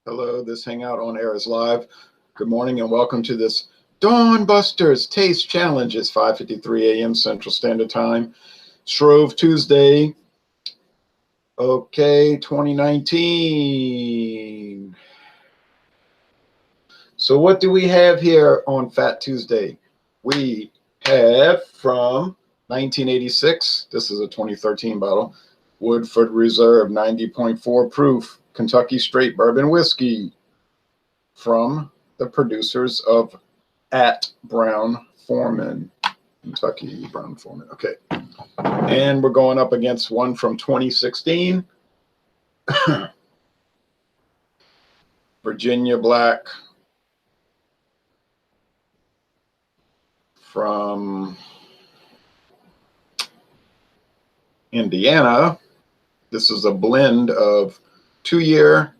Hello, this Hangout on Air is live. Good morning and welcome to this Dawn Busters Taste Challenge. It's 5:53 a.m. Central Standard Time. Shrove Tuesday. Okay, 2019. So what do we have here on Fat Tuesday? We have from 1986, this is a 2013 bottle, Woodford Reserve 90.4 proof Kentucky straight bourbon whiskey from the producers of at Brown-Forman, Kentucky Brown-Forman. Okay. And we're going up against one from 2016. Virginia Black from Indiana. This is a blend of 2-year,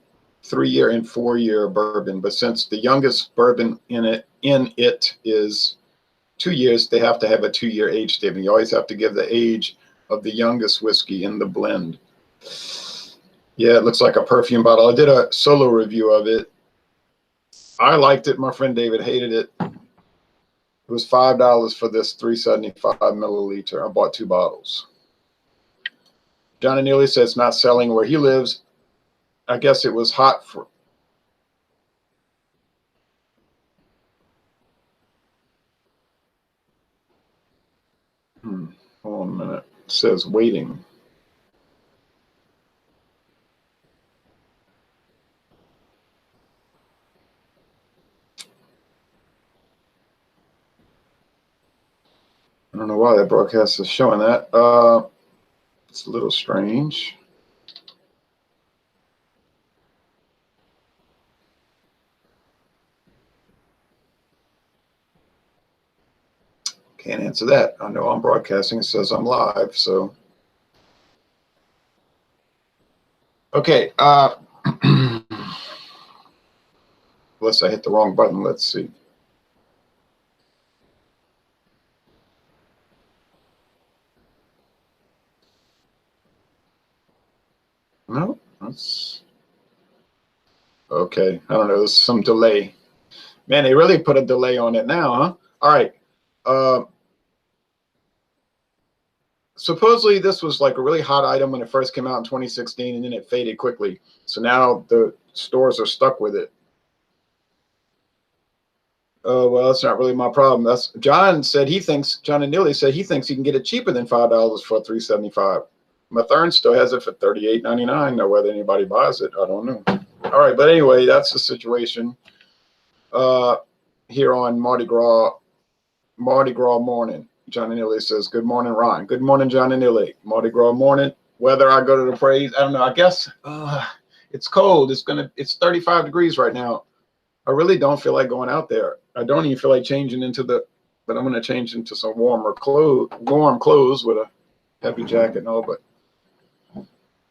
3-year, and 4-year bourbon. But since the youngest bourbon in it is 2 years, they have to have a 2-year age statement. You always have to give the age of the youngest whiskey in the blend. Yeah, it looks like a perfume bottle. I did a solo review of it. I liked it. My friend David hated it. It was $5 for this 375 milliliter. I bought 2 bottles. John and Neely says not selling where he lives. I guess it was hot for. Hold on a minute. It says waiting. I don't know why that broadcast is showing that. It's a little strange. Can't answer that. I know I'm broadcasting. It says I'm live, so. Okay. Unless I hit the wrong button. Let's see. No, that's okay. I don't know. There's some delay. Man, they really put a delay on it now, huh? All right. Supposedly this was like a really hot item when it first came out in 2016, and then it faded quickly. So now the stores are stuck with it. Oh, well, that's not really my problem. That's John said he thinks, John and Neely said he thinks he can get it cheaper than $5 for $3.75. Mathern still has it for $38.99. Now, whether anybody buys it, I don't know. All right, but anyway, that's the situation here on Mardi Gras morning. John and Neely says, good morning, Ron. Good morning, John and Neely. Mardi Gras morning. Whether I go to the parade, I don't know. I guess it's cold. It's 35 degrees right now. I really don't feel like going out there. I don't even feel like changing but I'm going to change into some warm clothes with a heavy jacket and all, but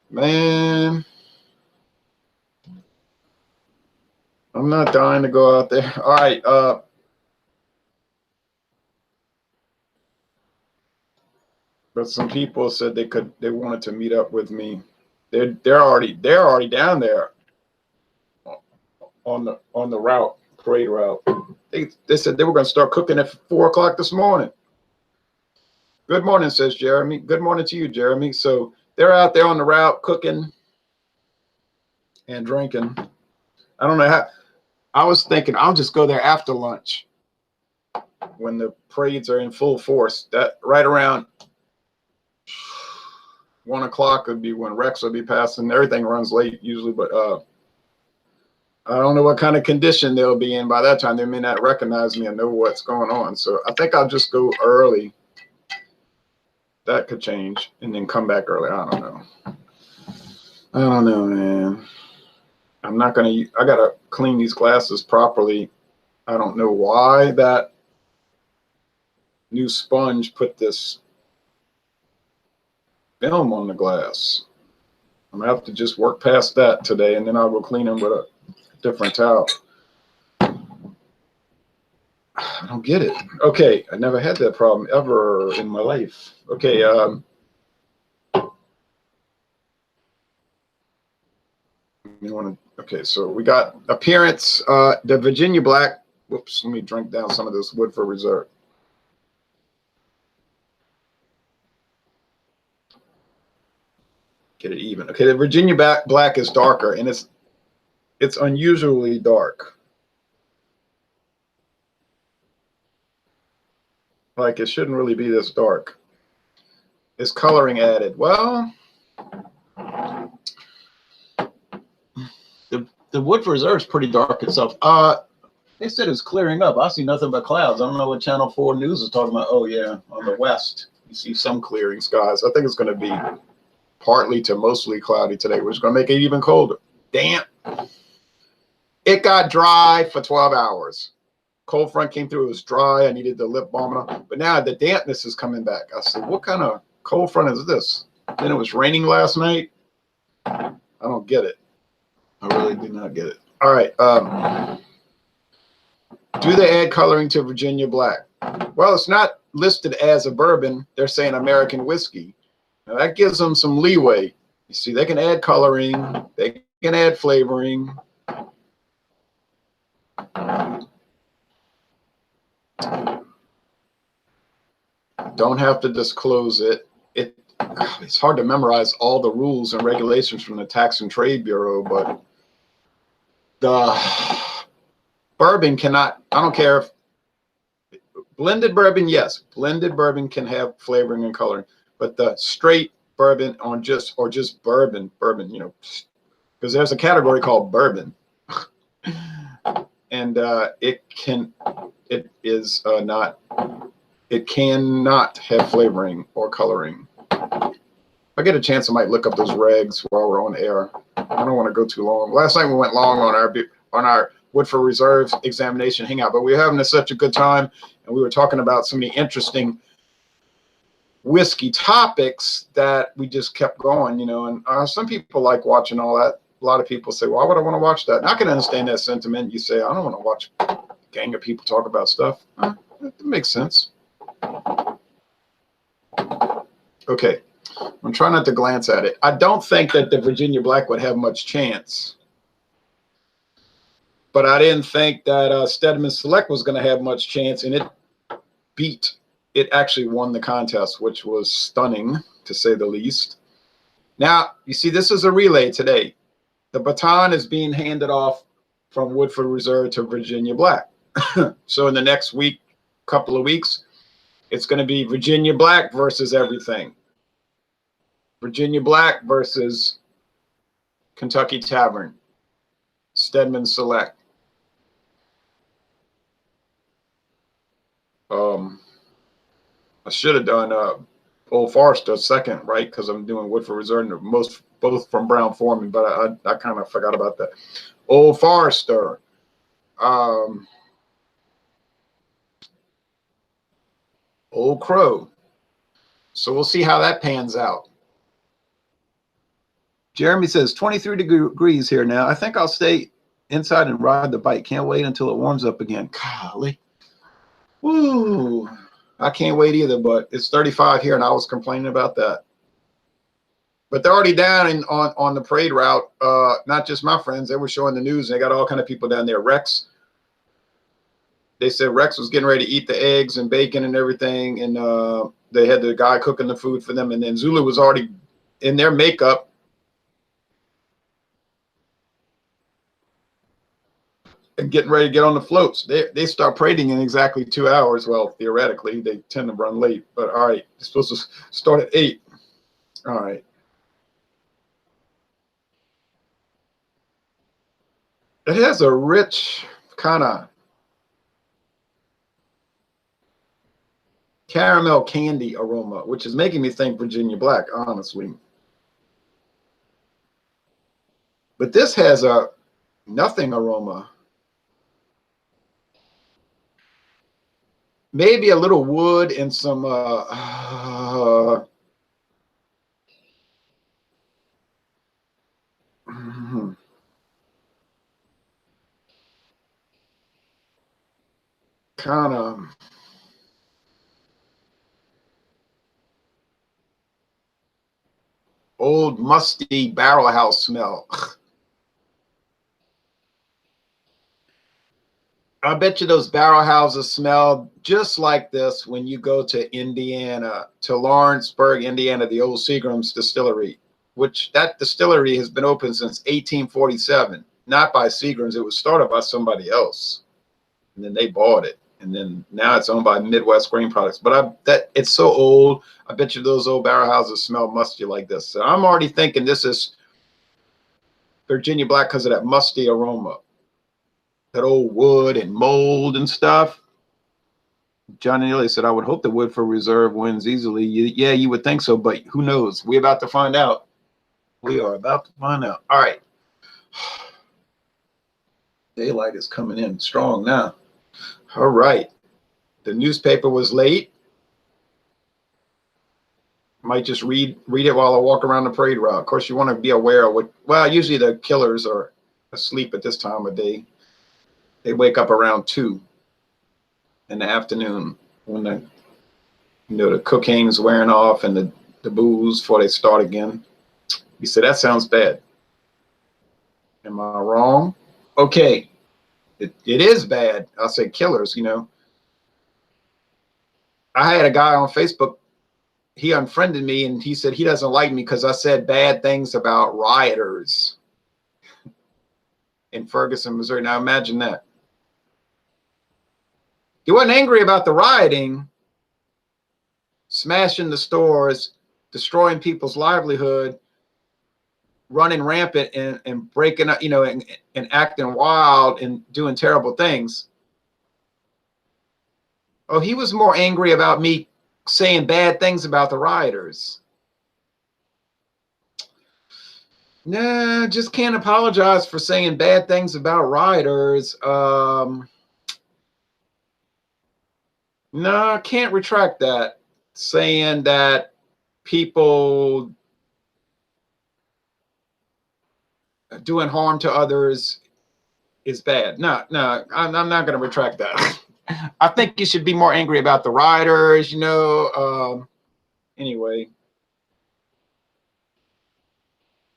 man, I'm not dying to go out there. All right. But some people said they wanted to meet up with me. They're already down there on the parade route. They said they were going to start cooking at 4 o'clock this morning. Good morning, says Jeremy. Good morning to you, Jeremy. So they're out there on the route cooking and drinking. I don't know how. I was thinking I'll just go there after lunch when the parades are in full force. That right around 1 o'clock would be when Rex will be passing. Everything runs late usually, but I don't know what kind of condition they'll be in by that time. They may not recognize me and know what's going on. So I think I'll just go early. That could change and then come back early. I don't know, man. I got to clean these glasses properly. I don't know why that new sponge put this film on the glass. I'm going to have to just work past that today, and then I will clean them with a different towel. I don't get it. Okay, I never had that problem ever in my life. Okay, You want to? Okay, so we got appearance. The Virginia Black. Whoops, let me drink down some of this Woodford Reserve. Get it even. Okay, the Virginia Black is darker, and it's unusually dark. Like, it shouldn't really be this dark. Is coloring added? Well, the Woodford Reserve is pretty dark itself. They said it's clearing up. I see nothing but clouds. I don't know what Channel 4 News is talking about. Oh yeah, on the west you see some clearing skies. I think it's going to be partly to mostly cloudy today, which is going to make it even colder. Damn. It got dry for 12 hours. Cold front came through. It was dry. I needed the lip balm. But now the dampness is coming back. I said, what kind of cold front is this? Then it was raining last night. I don't get it. I really do not get it. All right. Do they add coloring to Virginia Black? Well, it's not listed as a bourbon. They're saying American whiskey. Now, that gives them some leeway. You see, they can add coloring. They can add flavoring. Don't have to disclose it. It's hard to memorize all the rules and regulations from the Tax and Trade Bureau, but the bourbon cannot, I don't care if blended bourbon, yes, blended bourbon can have flavoring and coloring, but the straight bourbon or just bourbon, you know, because there's a category called bourbon, and it cannot have flavoring or coloring. If I get a chance, I might look up those regs while we're on air. I don't want to go too long. Last night we went long on our Woodford Reserve examination hangout, but we were having such a good time, and we were talking about so many interesting whiskey topics that we just kept going, you know. And some people like watching all that. A lot of people say, "Why would I want to watch that?" And I can understand that sentiment. You say, "I don't want to watch a gang of people talk about stuff." It makes sense. Okay. I'm trying not to glance at it. I don't think that the Virginia Black would have much chance. But I didn't think that Stedman Select was going to have much chance, and it actually won the contest, which was stunning, to say the least. Now, you see, this is a relay today. The baton is being handed off from Woodford Reserve to Virginia Black. So in the next couple of weeks, it's going to be Virginia Black versus everything. Virginia Black versus Kentucky Tavern, Stedman Select. I should have done Old Forester second, right? Because I'm doing Woodford Reserve, both from Brown-Forman, but I kind of forgot about that. Old Forester. Old Crow. So we'll see how that pans out. Jeremy says 23 degrees here now. I think I'll stay inside and ride the bike. Can't wait until it warms up again. Golly. Woo. I can't wait either, but it's 35 here, and I was complaining about that. But they're already down on the parade route. Not just my friends. They were showing the news, and they got all kind of people down there. Rex. They said Rex was getting ready to eat the eggs and bacon and everything, and they had the guy cooking the food for them, and then Zulu was already in their makeup and getting ready to get on the floats. They start parading in exactly 2 hours. Well, theoretically, they tend to run late, but all right, it's supposed to start at 8. All right. It has a rich kind of caramel candy aroma, which is making me think Virginia Black, honestly. But this has a nothing aroma. Maybe a little wood and some kind of old musty barrel house smell. I bet you those barrel houses smell just like this when you go to Indiana, to Lawrenceburg, Indiana, the old Seagram's distillery, which that distillery has been open since 1847, not by Seagram's. It was started by somebody else, and then they bought it, and then now it's owned by Midwest Grain Products. But that it's so old. I bet you those old barrel houses smell musty like this. So I'm already thinking this is Virginia Black because of that musty aroma. That old wood and mold and stuff. John Neely said, I would hope the Woodford Reserve wins easily. Yeah, you would think so, but who knows? We're about to find out. We are about to find out. All right. Daylight is coming in strong now. All right. The newspaper was late. Might just read it while I walk around the parade route. Of course, you want to be aware of what, well, usually the killers are asleep at this time of day. They wake up around 2 in the afternoon when the cocaine's wearing off and the booze before they start again. You say, that sounds bad. Am I wrong? Okay. It is bad. I'll say killers, you know. I had a guy on Facebook. He unfriended me and he said he doesn't like me because I said bad things about rioters in Ferguson, Missouri. Now imagine that. He wasn't angry about the rioting, smashing the stores, destroying people's livelihood, running rampant and breaking up, you know, and acting wild and doing terrible things. Oh, he was more angry about me saying bad things about the rioters. Nah, just can't apologize for saying bad things about rioters. No, I can't retract that. Saying that people doing harm to others is bad. No, I'm not going to retract that. I think you should be more angry about the rioters, you know. Anyway,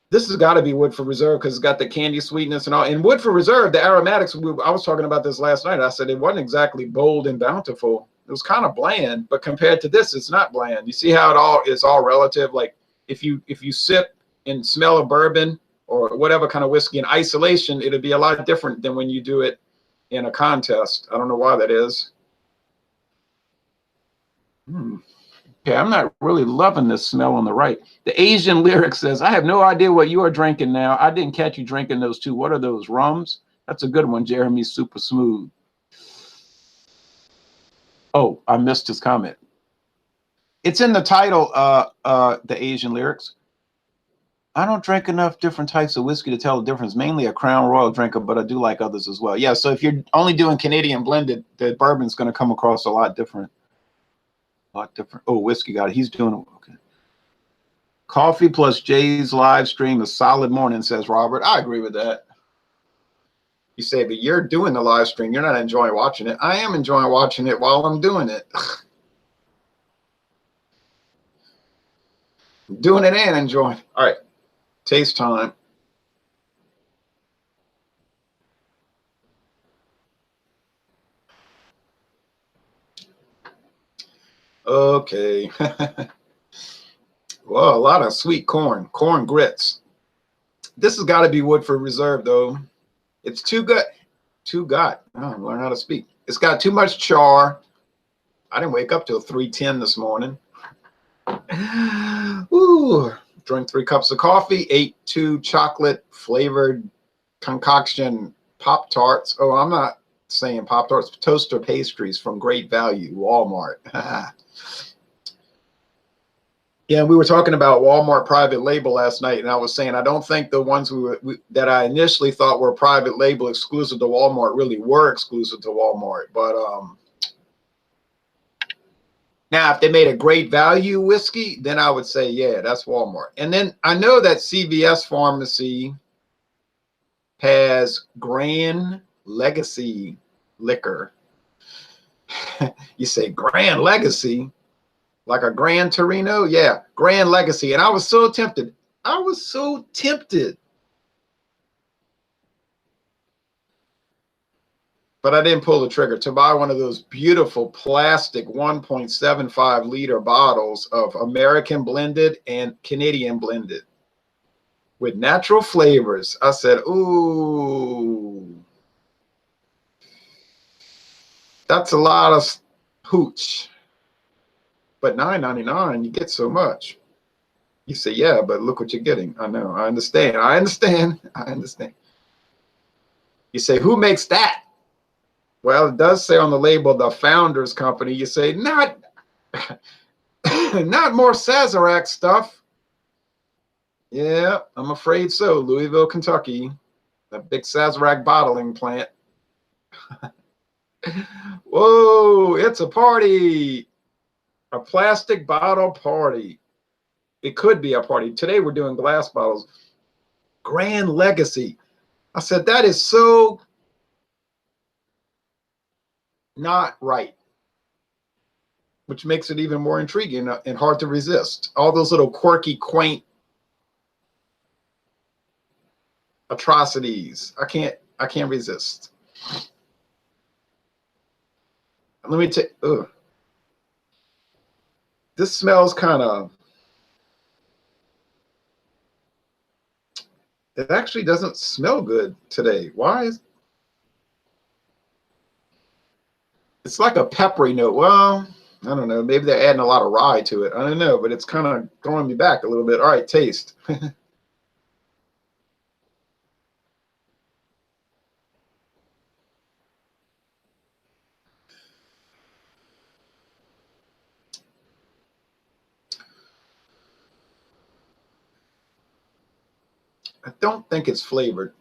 this has got to be Woodford Reserve because it's got the candy sweetness and all. And Woodford Reserve, the aromatics, I was talking about this last night. I said it wasn't exactly bold and bountiful. It was kind of bland, but compared to this, it's not bland. You see how it's all relative. Like if you sip and smell a bourbon or whatever kind of whiskey in isolation, it'll be a lot different than when you do it in a contest. I don't know why that is. Okay, I'm not really loving this smell on the right. The Asian lyric says, I have no idea what you are drinking now. I didn't catch you drinking those two. What are those, rums? That's a good one, Jeremy. Super smooth. Oh, I missed his comment. It's in the title, the Asian lyrics. I don't drink enough different types of whiskey to tell the difference. Mainly a Crown Royal drinker, but I do like others as well. Yeah, so if you're only doing Canadian blended, the bourbon's going to come across a lot different. Oh, whiskey got it. He's doing it. Okay. Coffee plus Jay's live stream, a solid morning, says Robert. I agree with that. You say, but you're doing the live stream. You're not enjoying watching it. I am enjoying watching it while I'm doing it. Doing it and enjoying. All right. Taste time. Okay. Well, a lot of sweet corn grits. This has got to be Woodford Reserve, though. It's too good. Oh, learn how to speak. It's got too much char. I didn't wake up till 3:10 this morning. Ooh, drank 3 cups of coffee, ate 2 chocolate flavored concoction Pop-Tarts. Oh, I'm not saying Pop-Tarts, toaster pastries from Great Value, Walmart. Yeah, we were talking about Walmart private label last night, and I was saying I don't think the ones that I initially thought were private label exclusive to Walmart really were exclusive to Walmart. But now, if they made a Great Value whiskey, then I would say, yeah, that's Walmart. And then I know that CVS Pharmacy has Grand Legacy liquor. You say Grand Legacy? Like a Grand Torino? Yeah, Grand Legacy. And I was so tempted. But I didn't pull the trigger to buy one of those beautiful plastic 1.75 liter bottles of American blended and Canadian blended with natural flavors. I said, ooh, that's a lot of hooch. But $9.99, you get so much. You say, yeah, but look what you're getting. I know, I understand. I understand. I understand. You say, who makes that? Well, it does say on the label, the Founders Company. You say, not more Sazerac stuff. Yeah, I'm afraid so. Louisville, Kentucky, a big Sazerac bottling plant. Whoa, it's a party. A plastic bottle party. It could be a party. Today we're doing glass bottles. Grand Legacy. I said, that is so not right, which makes it even more intriguing and hard to resist. All those little quirky, quaint atrocities. I can't resist. Let me take, this smells kind of, it actually doesn't smell good today. Why is, it's like a peppery note. Well, I don't know. Maybe they're adding a lot of rye to it. I don't know, but it's kind of throwing me back a little bit. All right, taste. I don't think it's flavored.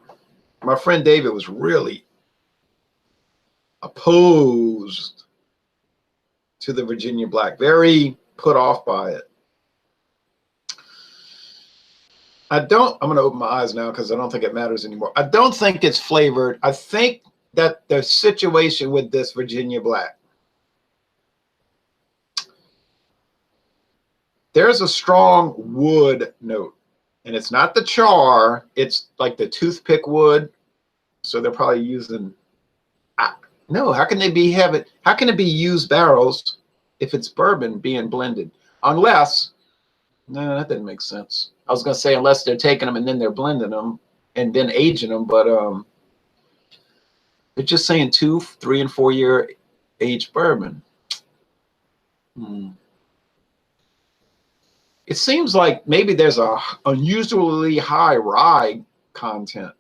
My friend David was really opposed to the Virginia Black, very put off by it. I'm going to open my eyes now because I don't think it matters anymore. I don't think it's flavored. I think that the situation with this Virginia Black, there's a strong wood note, and it's not the char. It's like the toothpick wood. So they're probably using, no, how can it be used barrels if it's bourbon being blended? Unless, no, that didn't make sense. I was going to say, unless they're taking them and then they're blending them and then aging them, but they're just saying 2, 3, and 4 year aged bourbon. It seems like maybe there's a unusually high rye content.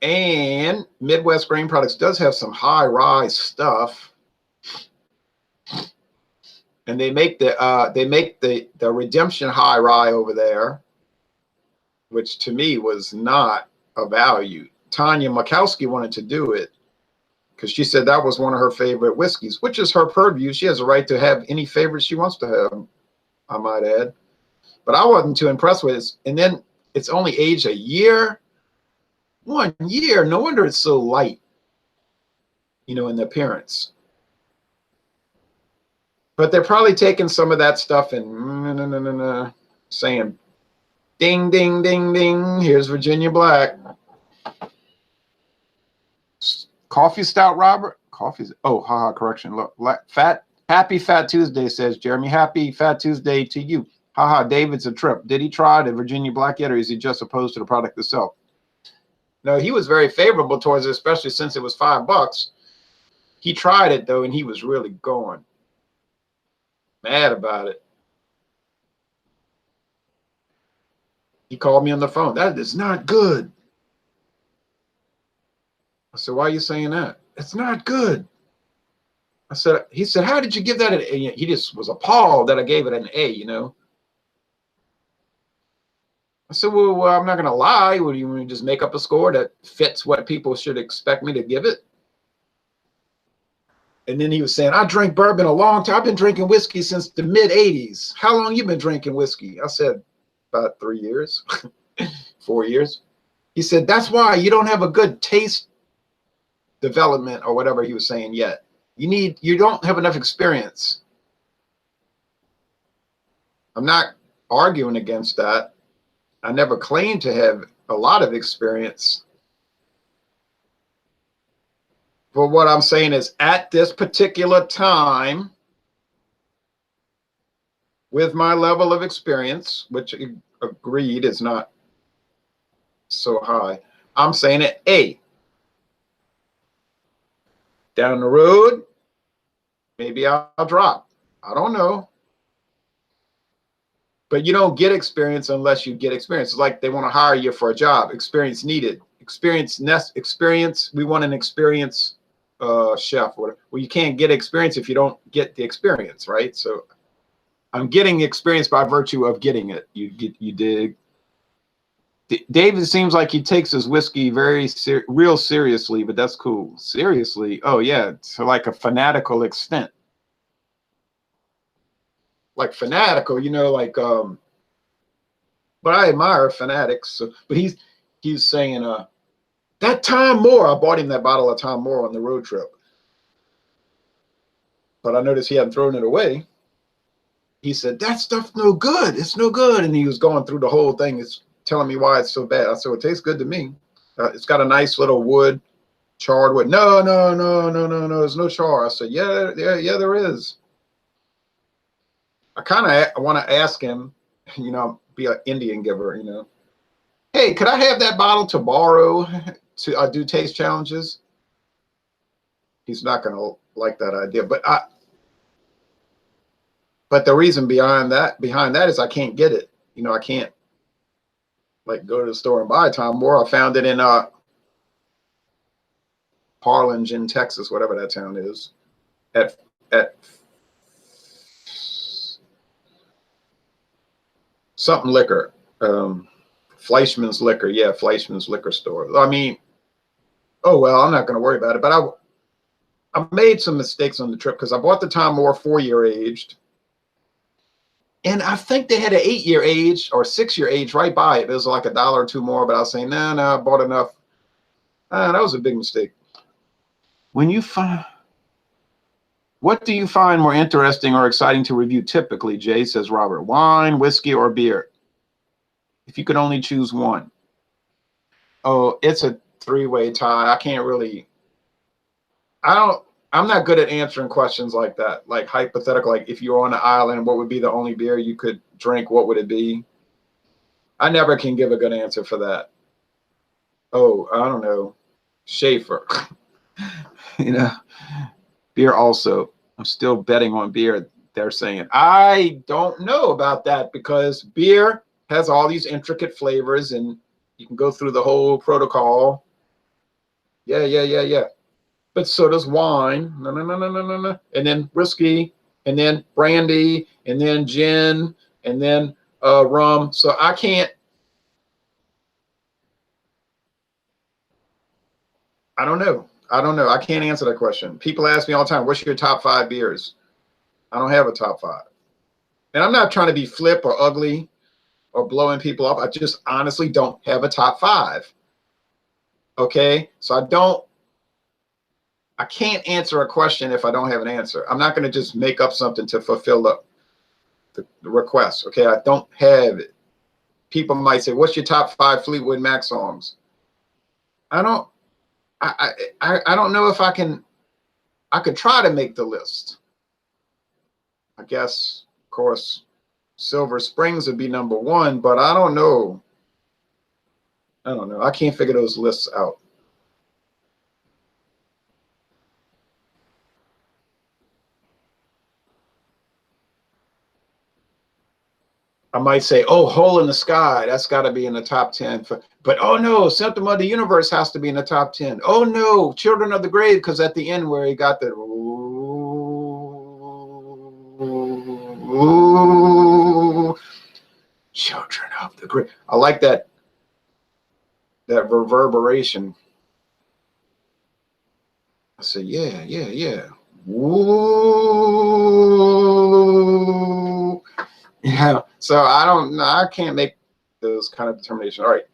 And Midwest Grain Products does have some high rye stuff. And they make the Redemption High Rye over there, which to me was not a value. Tanya Makowski wanted to do it because she said that was one of her favorite whiskeys, which is her purview. She has a right to have any favorites she wants to have, I might add. But I wasn't too impressed with it. And then it's only aged a year. 1 year. No wonder it's so light, you know, in the appearance. But they're probably taking some of that stuff and saying, ding, ding, ding, ding, here's Virginia Black. Coffee stout, Robert? Coffee's, oh, haha, correction. Look, happy Fat Tuesday, says Jeremy. Happy Fat Tuesday to you. Haha, David's a trip. Did he try the Virginia Black yet, or is he just opposed to the product itself? No, he was very favorable towards it, especially since it was $5. He tried it, though, and he was really going mad about it. He called me on the phone. That is not good. I said, why are you saying that? It's not good. I said, he said, how did you give that an A? He just was appalled that I gave it an A, you know. I said, well, I'm not going to lie. Would you just make up a score that fits what people should expect me to give it? And then he was saying, I drank bourbon a long time. I've been drinking whiskey since the mid-'80s. How long you been drinking whiskey? I said, about 3 years, 4 years. He said, that's why you don't have a good taste development or whatever he was saying yet. You don't have enough experience. I'm not arguing against that. I never claimed to have a lot of experience. But what I'm saying is at this particular time, with my level of experience, which agreed is not so high, I'm saying it A. Down the road, maybe I'll drop. I don't know. But you don't get experience unless you get experience. It's like they want to hire you for a job. Experience needed. Experience. We want an experience chef. Well, you can't get experience if you don't get the experience, right? So I'm getting experience by virtue of getting it. You dig? David seems like he takes his whiskey real seriously, but that's cool. Seriously? Oh yeah, to like a fanatical extent. Like fanatical, you know, like but I admire fanatics. So, but he's saying that Tom Moore, I bought him that bottle of Tom Moore on the road trip. But I noticed he hadn't thrown it away. He said, that stuff's no good. It's no good. And he was going through the whole thing. It's telling me why it's so bad. I said, well, it tastes good to me. It's got a nice little wood, charred wood. No. There's no char. I said, yeah, there is. I kind of want to ask him, you know, be an Indian giver, you know. Hey, could I have that bottle to borrow to do taste challenges? He's not going to like that idea, but the reason behind that is I can't get it. You know, I can't like go to the store and buy Tom Moore. I found it in Harlingen, Texas, whatever that town is, at something liquor, Fleischmann's Liquor. Yeah, Fleischmann's Liquor Store. I mean, oh well, I'm not going to worry about it. But I made some mistakes on the trip because I bought the Tom Moore 4-year aged. And I think they had an 8-year age or 6-year age right by it. It was like $1 or $2 more, but I was saying, no, I bought enough. That was a big mistake. When you find, what do you find more interesting or exciting to review typically, Jay, says Robert? Wine, whiskey, or beer? If you could only choose one. Oh, it's a 3-way tie. I can't really, I'm not good at answering questions like that, like hypothetical, like if you're on an island, what would be the only beer you could drink? What would it be? I never can give a good answer for that. Oh, I don't know. Schaefer. You know, beer also. I'm still betting on beer. They're saying, I don't know about that because beer has all these intricate flavors and you can go through the whole protocol. Yeah. But so does wine. No. And then whiskey, and then brandy, and then gin, and then rum. So I don't know. I can't answer that question. People ask me all the time, what's your top 5 beers? I don't have a top 5. And I'm not trying to be flip or ugly or blowing people up. I just honestly don't have a top 5. Okay? So I can't answer a question if I don't have an answer. I'm not going to just make up something to fulfill the request. Okay, I don't have it. People might say, what's your top 5 Fleetwood Mac songs? I don't know if I could try to make the list. I guess, of course, Silver Springs would be number 1, but I don't know. I can't figure those lists out. I might say, oh, Hole in the Sky, that's got to be in the top 10. But oh no, Symptom of the Universe has to be in the top 10. Oh no, Children of the Grave, because at the end where he got the Children of the Grave. I like that reverberation. I said, yeah. Woo. Yeah, so I don't know. I can't make those kind of determinations. All right.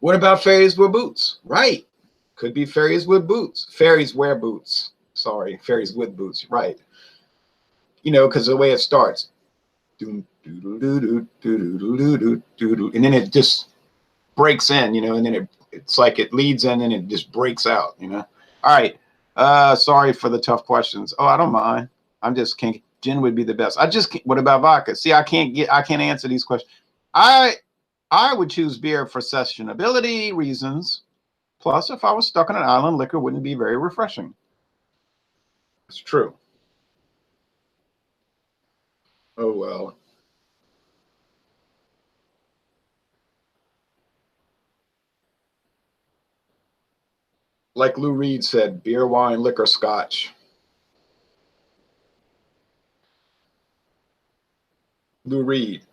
What about fairies wear boots? Right. Could be fairies with boots. Fairies wear boots. Sorry, fairies with boots. Right. You know, because the way it starts. And then it just breaks in, you know, and then it's like it leads in and it just breaks out, you know. All right. Sorry for the tough questions. Oh, I don't mind. I'm just can't. Gin would be the best. I just can't, what about vodka? See, I can't answer these questions. I would choose beer for sessionability reasons. Plus, if I was stuck on an island, liquor wouldn't be very refreshing. It's true. Oh well. Like Lou Reed said, beer, wine, liquor, scotch. Lou Reed,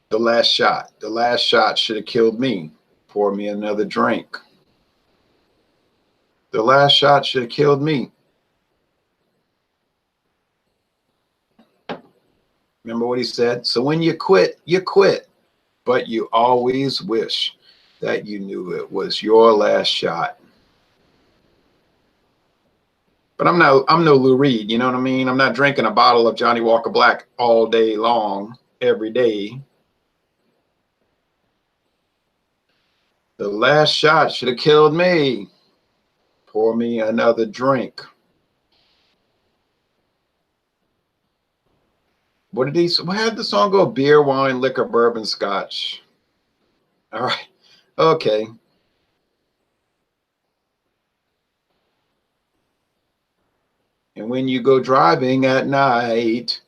the last shot. The last shot should have killed me. Pour me another drink. The last shot should have killed me. Remember what he said? So when you quit, but you always wish that you knew it was your last shot. But I'm no Lou Reed, you know what I mean? I'm not drinking a bottle of Johnny Walker Black all day long, every day. The last shot should have killed me. Pour me another drink. What had the song go? Beer, wine, liquor, bourbon, scotch. All right. Okay. And when you go driving at night,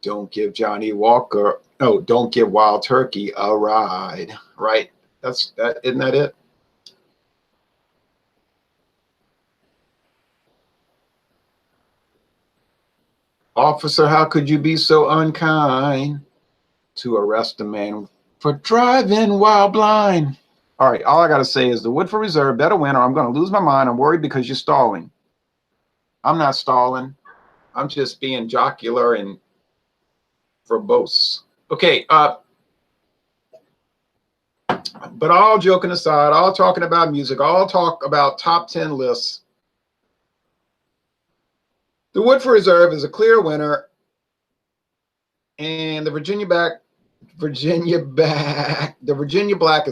don't give Johnny Walker, no, don't give Wild Turkey a ride. Right? Isn't that it? Officer, how could you be so unkind to arrest a man for driving while blind? All right, all I got to say is the Woodford Reserve better win or I'm going to lose my mind. I'm worried because you're stalling. I'm not stalling. I'm just being jocular and verbose. Okay, but all joking aside, all talking about music, all talk about top 10 lists. The Woodford Reserve is a clear winner, and the Virginia Black is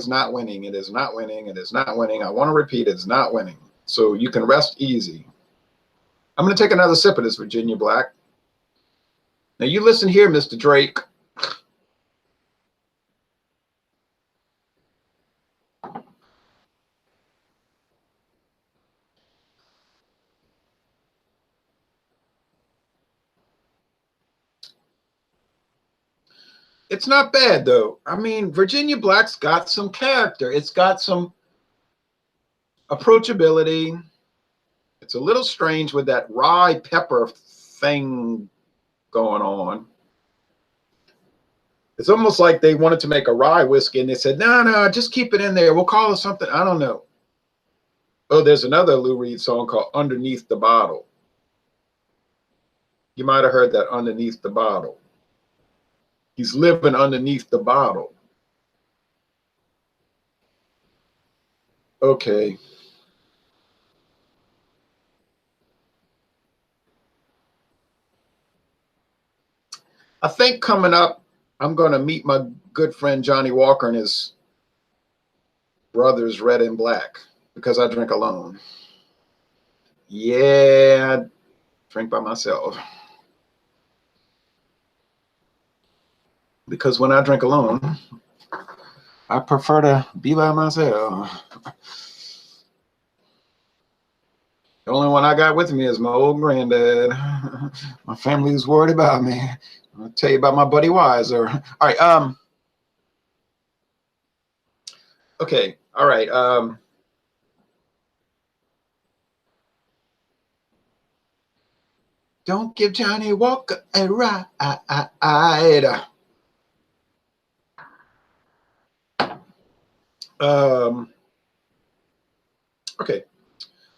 not winning. It is not winning. It is not winning. I want to repeat, it's not winning. So you can rest easy. I'm going to take another sip of this Virginia Black. Now you listen here, Mr. Drake. It's not bad, though. I mean, Virginia Black's got some character. It's got some approachability. It's a little strange with that rye pepper thing going on. It's almost like they wanted to make a rye whiskey, and they said, no, just keep it in there. We'll call it something. I don't know. Oh, there's another Lou Reed song called Underneath the Bottle. You might have heard that, Underneath the Bottle. He's living underneath the bottle. Okay. I think coming up, I'm going to meet my good friend Johnny Walker and his brothers Red and Black because I drink alone. Yeah, I drink by myself. Because when I drink alone, I prefer to be by myself. The only one I got with me is my old granddad. My family's worried about me. I'll tell you about my buddy Wiser. All right. Okay. All right. Don't give Johnny Walker a ride. Okay.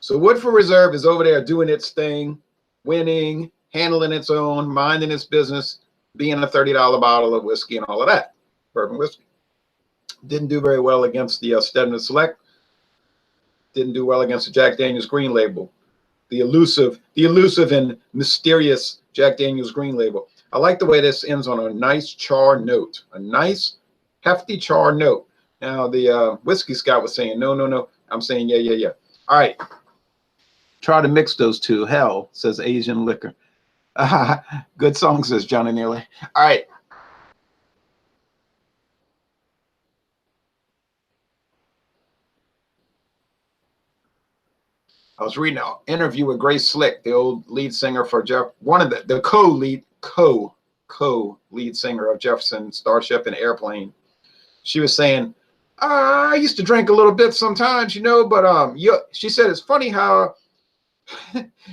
So Woodford Reserve is over there doing its thing, winning, handling its own, minding its business, being a $30 bottle of whiskey and all of that, bourbon whiskey. Didn't do very well against the Stedman Select. Didn't do well against the Jack Daniel's Green Label, the elusive and mysterious Jack Daniel's Green Label. I like the way this ends on a nice char note, a nice hefty char note. Now the whiskey scout was saying, no, no, no. I'm saying, yeah, yeah, yeah. All right. Try to mix those two. Hell, says Asian liquor. Good song, says Johnny Nearly. All right. I was reading an interview with Grace Slick, the old lead singer for one of the co-lead singer of Jefferson Starship and Airplane. She was saying, I used to drink a little bit sometimes, but she said it's funny how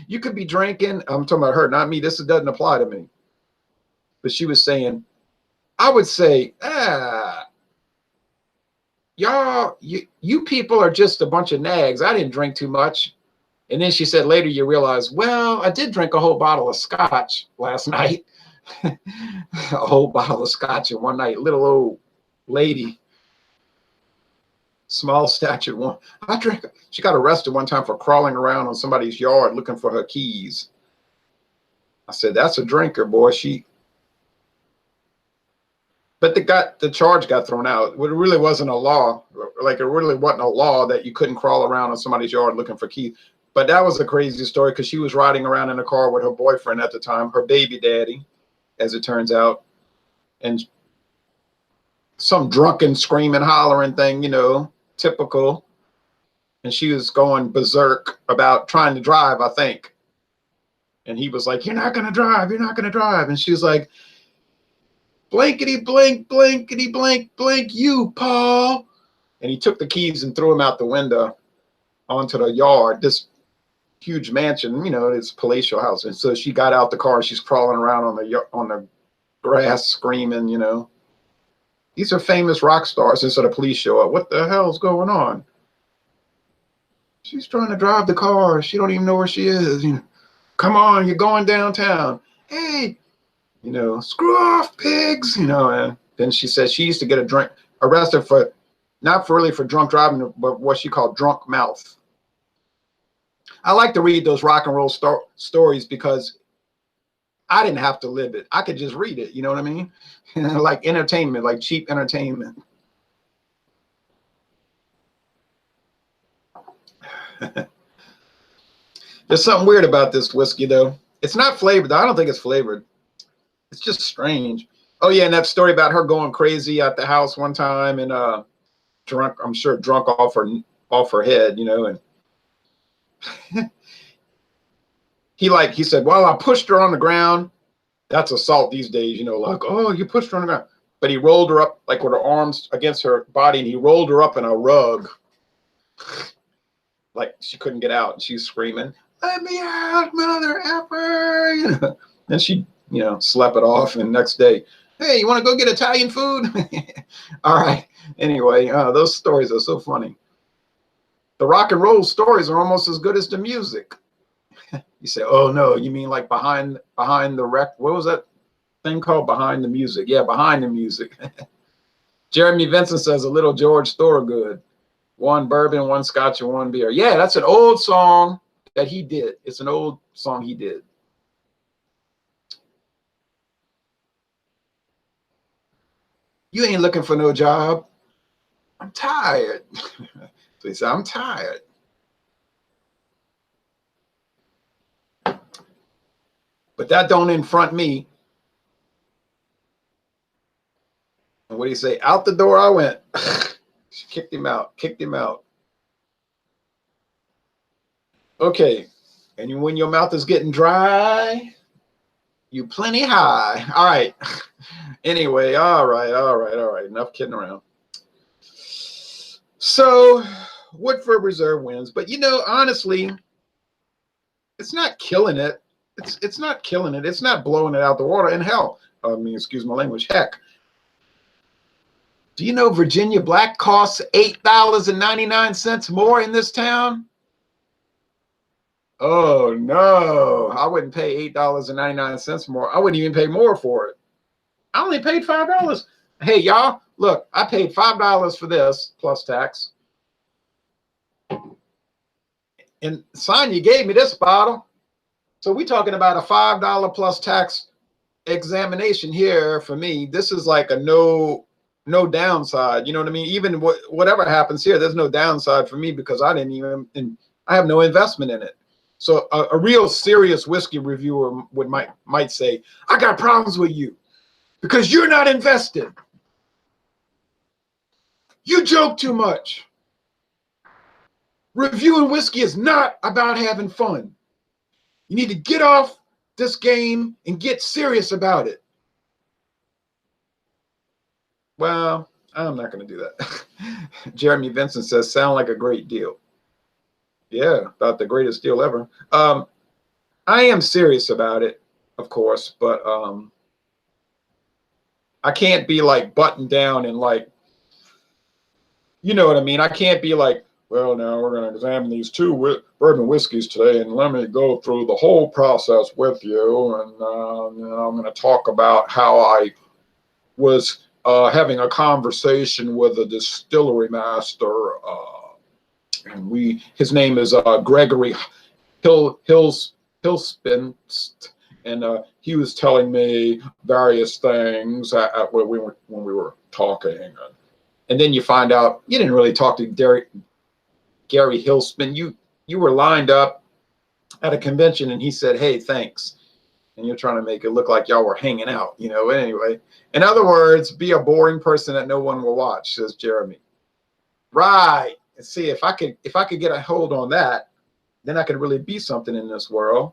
you could be drinking. I'm talking about her, not me. This doesn't apply to me. But she was saying, I would say, y'all, you people are just a bunch of nags. I didn't drink too much. And then she said later you realize, well, I did drink a whole bottle of scotch last night. A whole bottle of scotch in one night. Little old lady, small statured one. She got arrested one time for crawling around on somebody's yard looking for her keys. I said, that's a drinker, boy. But the charge got thrown out. It really wasn't a law. Like, it really wasn't a law that you couldn't crawl around on somebody's yard looking for keys. But that was a crazy story because she was riding around in a car with her boyfriend at the time, her baby daddy, as it turns out. And some drunken, screaming, hollering thing, typical. And she was going berserk about trying to drive, I think. And he was like, you're not going to drive. You're not going to drive. And she was like, blankety blank, blankety blank, blank you, Paul. And he took the keys and threw them out the window onto the yard, this huge mansion, this palatial house. And so she got out the car. She's crawling around on the grass, screaming, These are famous rock stars. And so the police show up. What the hell's going on? She's trying to drive the car. She don't even know where she is. Come on, you're going downtown. Hey, screw off, pigs. And then she said she used to get arrested for, not really for drunk driving, but what she called drunk mouth. I like to read those rock and roll stories because I didn't have to live it. I could just read it. You know what I mean? Like entertainment, like cheap entertainment. There's something weird about this whiskey, though. It's not flavored. I don't think it's flavored. It's just strange. Oh, yeah, and that story about her going crazy at the house one time and drunk, I'm sure drunk off her head, and he said, well, I pushed her on the ground. That's assault these days, like, oh, you pushed her on the ground. But he rolled her up like with her arms against her body, and he rolled her up in a rug. Like she couldn't get out. And she's screaming, let me out, mother effer. Then she, slept it off. And next day, hey, you want to go get Italian food? All right. Anyway, those stories are so funny. The rock and roll stories are almost as good as the music. You say, oh, no, you mean like behind the rec? What was that thing called? Behind the music. Yeah, behind the music. Jeremy Vincent says a little George Thorogood. One bourbon, one scotch, and one beer. Yeah, that's an old song that he did. It's an old song he did. You ain't looking for no job. I'm tired. So he said, I'm tired. But that don't confront me. And what do you say? Out the door I went. She kicked him out. Okay. And when your mouth is getting dry, you plenty high. All right. Anyway, all right. Enough kidding around. So Woodford Reserve wins. But, honestly, it's not killing it. It's not killing it. It's not blowing it out the water. And hell, excuse my language, heck. Do you know Virginia Black costs $8.99 more in this town? Oh, no. I wouldn't pay $8.99 more. I wouldn't even pay more for it. I only paid $5. Hey, y'all, look, I paid $5 for this plus tax. And Sonya gave me this bottle. So we're talking about a $5 plus tax examination here for me. This is like a no no downside. You know what I mean? Even whatever happens here, there's no downside for me because I didn't even, and I have no investment in it. So a real serious whiskey reviewer might say, I got problems with you because you're not invested. You joke too much. Reviewing whiskey is not about having fun. You need to get off this game and get serious about it. Well, I'm not going to do that. Jeremy Vincent says, sound like a great deal. Yeah, about the greatest deal ever. I am serious about it, of course, but I can't be like buttoned down and like, you know what I mean? I can't be like, well, now we're going to examine these two bourbon whiskeys today, and let me go through the whole process with you. And I'm going to talk about how I was having a conversation with a distillery master, and his name is Gregory Hilspin, and he was telling me various things when we were talking, and then you find out you didn't really talk to Gary Hilspin. You were lined up at a convention, and he said, "Hey, thanks," and you're trying to make it look like y'all were hanging out, you know. Anyway, in other words, be a boring person that no one will watch, says Jeremy. Right. And see, if I could get a hold on that, then I could really be something in this world.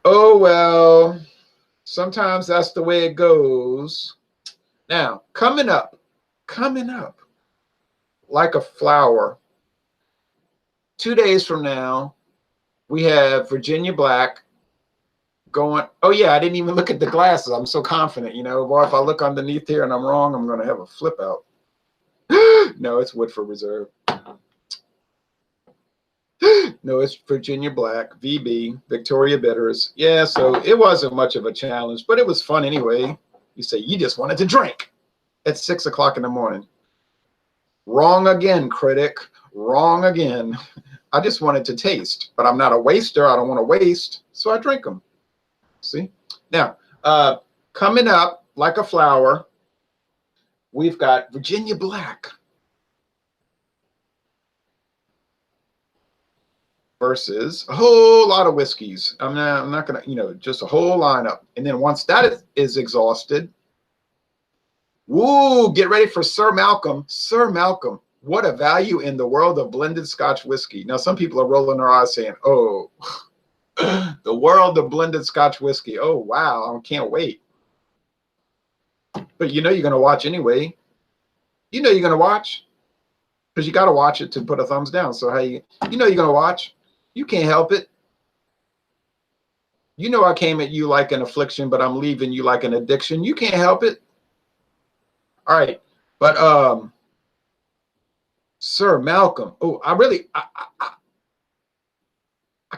Oh, well, sometimes that's the way it goes. Now, coming up, like a flower, 2 days from now, we have Virginia Black going. Oh, yeah, I didn't even look at the glasses. I'm so confident, you know. Boy, if I look underneath here and I'm wrong, I'm going to have a flip out. No, it's Woodford Reserve. No, it's Virginia Black, VB, Victoria Bitters. Yeah, so it wasn't much of a challenge, but it was fun anyway. You say you just wanted to drink at 6 o'clock in the morning. Wrong again, critic. Wrong again. I just wanted to taste, but I'm not a waster. I don't want to waste, so I drink them. See? Now, coming up like a flower, we've got Virginia Black versus a whole lot of whiskeys. I'm not gonna, you know, just a whole lineup. And then once that is exhausted, woo, get ready for Sir Malcolm. Sir Malcolm, what a value in the world of blended Scotch whiskey. Now, some people are rolling their eyes saying, oh, the world of blended Scotch whiskey. Oh, wow, I can't wait. But you know you're going to watch anyway. You know you're going to watch because you got to watch it to put a thumbs down. So how you know you're going to watch. You can't help it. You know I came at you like an affliction, but I'm leaving you like an addiction. You can't help it. All right. But Sir Malcolm. Oh, I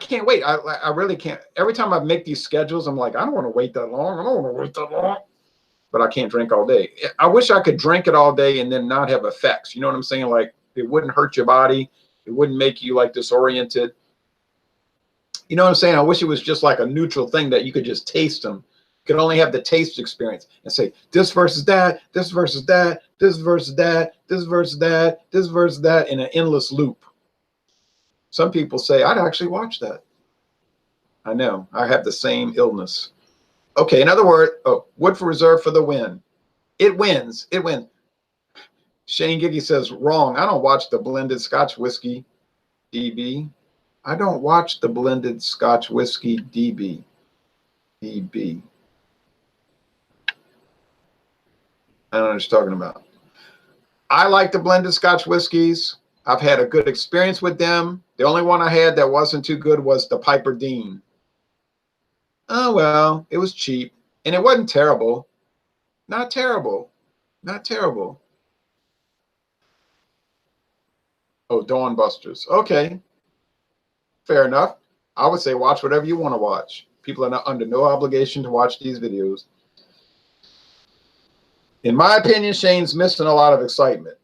can't wait. I really can't. Every time I make these schedules, I'm like, I don't want to wait that long. I don't want to wait that long. But I can't drink all day. I wish I could drink it all day and then not have effects. You know what I'm saying? Like it wouldn't hurt your body. It wouldn't make you like disoriented. You know what I'm saying? I wish it was just like a neutral thing that you could just taste them. You could only have the taste experience and say this versus that, this versus that, this versus that, this versus that, this versus that in an endless loop. Some people say, I'd actually watch that. I know. I have the same illness. Okay, in other words, Woodford Reserve for the win. It wins. It wins. Shane Giggy says, wrong. I don't watch the blended Scotch whiskey, DB. I don't watch the blended Scotch whiskey, DB. DB. I don't know what you're talking about. I like the blended Scotch whiskeys. I've had a good experience with them. The only one I had that wasn't too good was the Piper Dean. Oh, well, it was cheap. And it wasn't terrible. Not terrible. Not terrible. Oh, Dawn Busters. Okay. Fair enough. I would say watch whatever you want to watch. People are not under no obligation to watch these videos. In my opinion, Shane's missing a lot of excitement.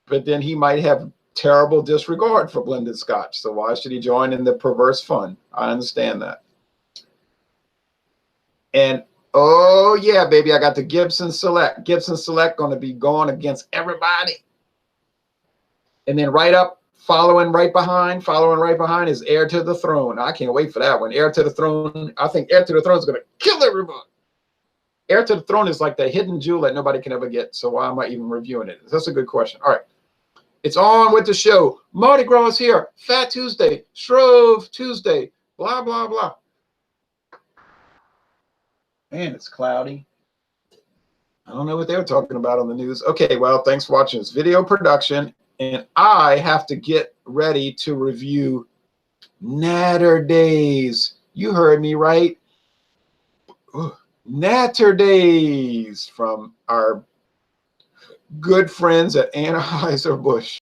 But then he might have terrible disregard for blended Scotch. So why should he join in the perverse fun? I understand that. And Oh yeah, baby. I got the Gibson Select. Gibson Select going to be going against everybody. And then following right behind is Heir to the Throne. I can't wait for that one. Heir to the Throne. I think Heir to the Throne is going to kill everybody. Heir to the Throne is like the hidden jewel that nobody can ever get. So why am I even reviewing it? That's a good question. All right. It's on with the show. Mardi Gras is here. Fat Tuesday. Shrove Tuesday. Blah, blah, blah. Man, it's cloudy. I don't know what they were talking about on the news. Okay, well, thanks for watching this video production. And I have to get ready to review Natter Days. You heard me right. Natter Days from our good friends at Anheuser-Busch.